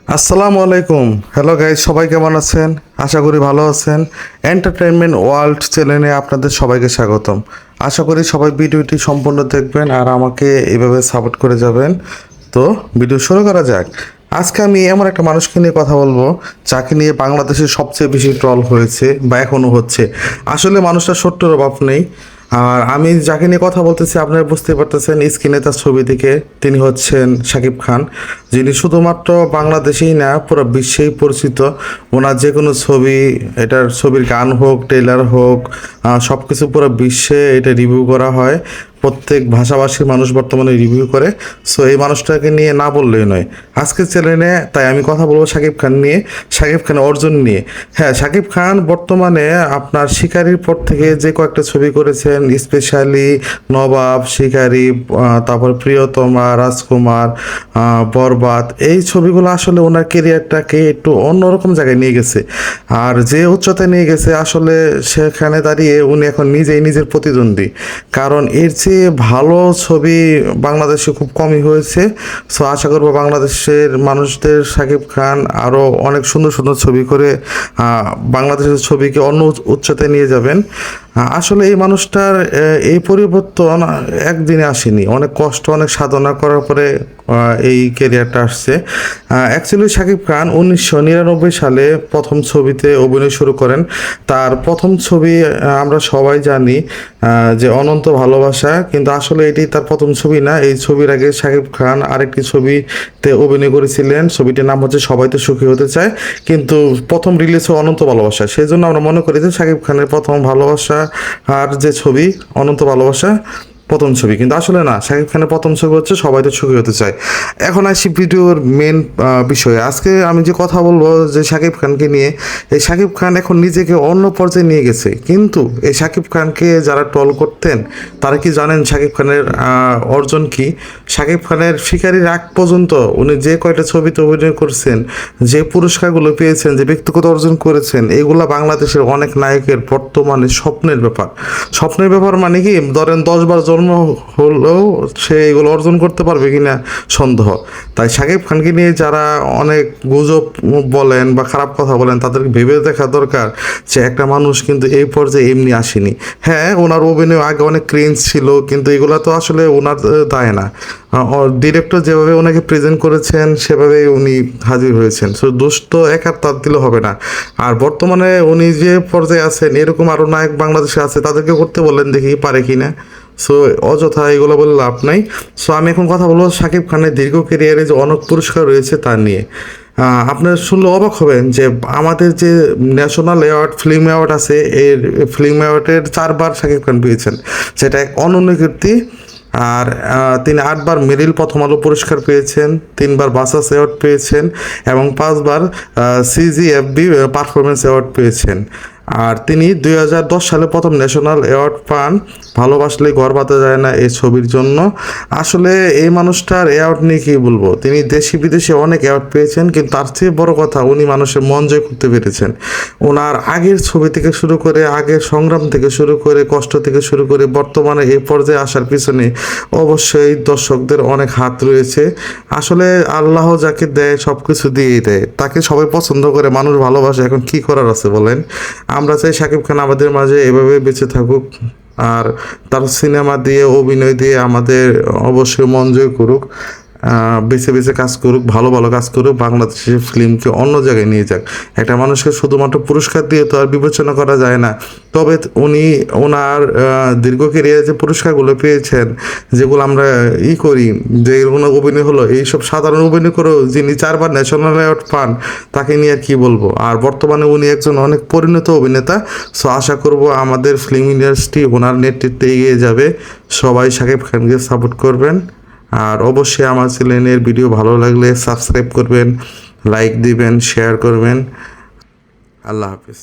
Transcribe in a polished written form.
আসসালামু আলাইকুম। Hello guys, সবাই কেমন আছেন? আশা করি ভালো আছেন। এন্টারটেনমেন্ট ওয়ার্ল্ড চ্যানেলে আপনাদের সবাইকে স্বাগতম। আশা করি সবাই ভিডিওটি সম্পূর্ণ দেখবেন আর আমাকে এভাবে সাপোর্ট করে যাবেন। তো ভিডিও শুরু করা যাক। আজকে আমি এমন একটা মানুষকে নিয়ে কথা বলবো যাকে নিয়ে বাংলাদেশের সবচেয়ে বেশি ট্রল হয়েছে বা এখনও হচ্ছে। আসলে মানুষটা সত্যের অভাব নেই। আর আমি যাকে নিয়ে কথা বলতেছি আপনারা বুঝতে পারতেছেন স্ক্রিনে তার ছবি থেকে। তিনি হচ্ছেন শাকিব খান, যিনি শুধুমাত্র বাংলাদেশেই না পুরো বিশ্বেই পরিচিত। ওনার যে কোনো ছবি, এটার ছবির গান হোক, ট্রেলার হোক, সব কিছু পুরো বিশ্বে এটা রিভিউ করা হয়। প্রত্যেক ভাষাভাষীর মানুষ বর্তমানে রিভিউ করে। সো এই মানুষটাকে নিয়ে না বললেই নয় আজকের চ্যানেলে। তাই আমি কথা বলবো শাকিব খান নিয়ে, শাকিব খানের অর্জন নিয়ে। হ্যাঁ, শাকিব খান বর্তমানে আপনার শিকারির পর থেকে যে কয়েকটা ছবি করেছেন, স্পেশালি নবাব, শিকারি, তারপর প্রিয়তমা, রাজকুমার, বরবাদ, এই ছবিগুলো আসলে ওনার কেরিয়ারটাকে একটু অন্যরকম জায়গায় নিয়ে গেছে। আর যে উচ্চতায় নিয়ে গেছে আসলে সেখানে দাঁড়িয়ে উনি এখন নিজেই নিজের প্রতিদ্বন্দ্বী। কারণ এর চেয়ে ভালো ছবি বাংলাদেশে খুব কমই হয়েছে। সো আশা করবো বাংলাদেশের মানুষদের শাকিব খান আরও অনেক সুন্দর সুন্দর ছবি করে বাংলাদেশের ছবিকে অন্য উচ্চতায় নিয়ে যাবেন। আসলে এই মানুষটার এই পরিবর্তন একদিনে আসেনি, অনেক কষ্ট, অনেক সাধনা করার পরে এই ক্যারিয়ারটা আসছে। অ্যাকচুয়ালি শাকিব খান 1999 সালে প্রথম ছবিতে অভিনয় শুরু করেন। তার প্রথম ছবি আমরা সবাই জানি যে অনন্ত ভালোবাসা, কিন্তু আসলে এটি তার প্রথম ছবি না। এই ছবির আগে শাকিব খান আরেকটি ছবিতে অভিনয় করেছিলেন, ছবিটির নাম হচ্ছে সবাই তো সুখী হতে চায়, কিন্তু প্রথম রিলিজ হয় অনন্ত ভালোবাসা। সেই জন্য আমরা মনে করি যে শাকিব খানের প্রথম ভালোবাসা আর যে ছবি অনন্ত ভালোবাসা প্রথম ছবি, কিন্তু আসলে না, শাকিব খানের প্রথম ছবি হচ্ছে সবাই তো সুখী হতে চায়। এখন আসি ভিডিওর মেন বিষয়ে। আজকে আমি যে কথা বলবো যে শাকিব খানকে নিয়ে, এই শাকিব খান এখন নিজেকে অন্য পর্যায়ে নিয়ে গেছে। কিন্তু এই শাকিব খানকে যারা ট্রল করতেন তারা কি জানেন শাকিব খানের অর্জন কি? শাকিব খানের শিকারির আগ পর্যন্ত উনি যে কয়টা ছবিতে অভিনয় করছেন, যে পুরস্কারগুলো পেয়েছেন, যে ব্যক্তিগত অর্জন করেছেন, এগুলা বাংলাদেশের অনেক নায়কের বর্তমানে স্বপ্নের ব্যাপার। স্বপ্নের ব্যাপার মানে কি, ধরেন 10 বার জন্ম হলেও সে এগুলো অর্জন করতে পারবে কিনা সন্দেহ। তাই শাকিব খানকে নিয়ে যারা অনেক গুজব বলেন বা খারাপ কথা বলেন তাদেরকে ভেবে দেখা দরকার যে একটা মানুষ কিন্তু এই পর্যায়ে এমনি আসেনি। হ্যাঁ, ওনার অভিনয় আগে অনেক ক্রেঞ্জ ছিল, কিন্তু এগুলো তো আসলে ওনার দায় না। ডিরেক্টর যেভাবে ওনাকে প্রেজেন্ট করেছেন সেভাবে উনি হাজির হয়েছেন। সো দোষ তো এক হাত তার দিলে হবে না। আর বর্তমানে উনি যে পর্যায়ে আছেন এরকম আরও নায়ক বাংলাদেশে আছে, তাদেরকে করতে বললেন, দেখি পারে কি না। সো অযথা এগুলো বলে লাভ নাই। সো আমি এখন কথা বলবো শাকিব খানের দীর্ঘ ক্যারিয়ারে যে অনেক পুরস্কার রয়েছে তা নিয়ে। আপনার শুনলে অবাক হবেন যে আমাদের যে ন্যাশনাল অ্যাওয়ার্ড, ফিল্ম অ্যাওয়ার্ড আছে, এর ফিল্ম অ্যাওয়ার্ডের 4বার শাকিব খান পেয়েছেন, সেটা এক অনন্য কীর্তি। আর তিনি 8বার মেরিল প্রথম আলো পুরস্কার পেয়েছেন, 3বার বাসাস অ্যাওয়ার্ড পেয়েছেন এবং 5বার সিজিএফবি পারফরমেন্স অ্যাওয়ার্ড পেয়েছেন। আর তিনি 2010 সালে প্রথম ন্যাশনাল অ্যাওয়ার্ড পান ভালোবাসলে ঘর বাঁধা যায় না এই ছবির জন্য। আসলে এই মানুষটার অ্যাওয়ার্ড নিয়ে কী বলবো, তিনি দেশি বিদেশে অনেক অ্যাওয়ার্ড পেয়েছেন, কিন্তু তার চেয়ে বড় কথা উনি মানুষের মন জয় করতে পেরেছেন। ওনার আগের ছবি থেকে শুরু করে, আগের সংগ্রাম থেকে শুরু করে, কষ্ট থেকে শুরু করে বর্তমানে এই পর্যায়ে আসার পিছনে অবশ্যই দর্শকদের অনেক হাত রয়েছে। আসলে আল্লাহ যাকে দেয় সব কিছু দিয়েই দেয়, তাকে সবাই পছন্দ করে, মানুষ ভালোবাসে। এখন কি করার আছে বলেন? আমরা চাই শাকিব খান আমাদের মাঝে এভাবে বেঁচে থাকুক, আর তার সিনেমা দিয়ে, অভিনয় দিয়ে আমাদের অবশ্যই মন জয় করুক, বেছে বেছে কাজ করুক, ভালো ভালো কাজ করুক, বাংলাদেশের ফিল্মকে অন্য জায়গায় নিয়ে যাক। একটা মানুষকে শুধুমাত্র পুরস্কার দিয়ে তো আর বিবেচনা করা যায় না। তবে উনি ওনার দীর্ঘ ক্যারিয়ারে যে পুরস্কারগুলো পেয়েছেন, যেগুলো আমরা করি, যে কোনো অভিনয় হলো, এইসব সাধারণ অভিনয় করেও যিনি 4বার ন্যাশনাল অ্যাওয়ার্ড পান, তাকে নিয়ে আর কী বলবো। আর বর্তমানে উনি একজন অনেক পরিণত অভিনেতা। সো আশা করব আমাদের ফিল্ম ইন্ডাস্ট্রি ওনার নেতৃত্বে এগিয়ে যাবে। সবাই শাকিব খানকে সাপোর্ট করবেন। আর অবশ্যই আমার চ্যানেলের ভিডিও ভালো লাগলে সাবস্ক্রাইব করবেন, লাইক দিবেন, শেয়ার করবেন। আল্লাহ হাফিজ।